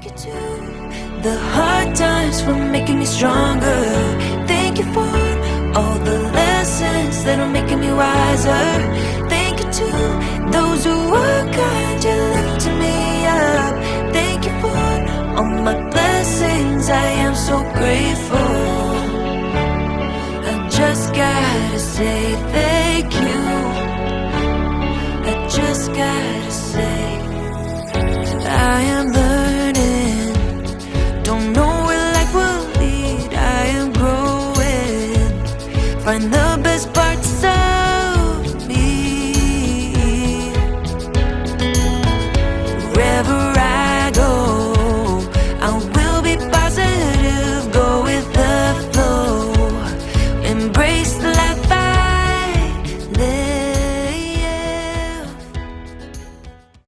you to the hard times for making me stronger. Thank you for all the lessons that are making me wiser. Thank you to those who were kind, you lifted me up. Thank you for all my blessings, I am so grateful.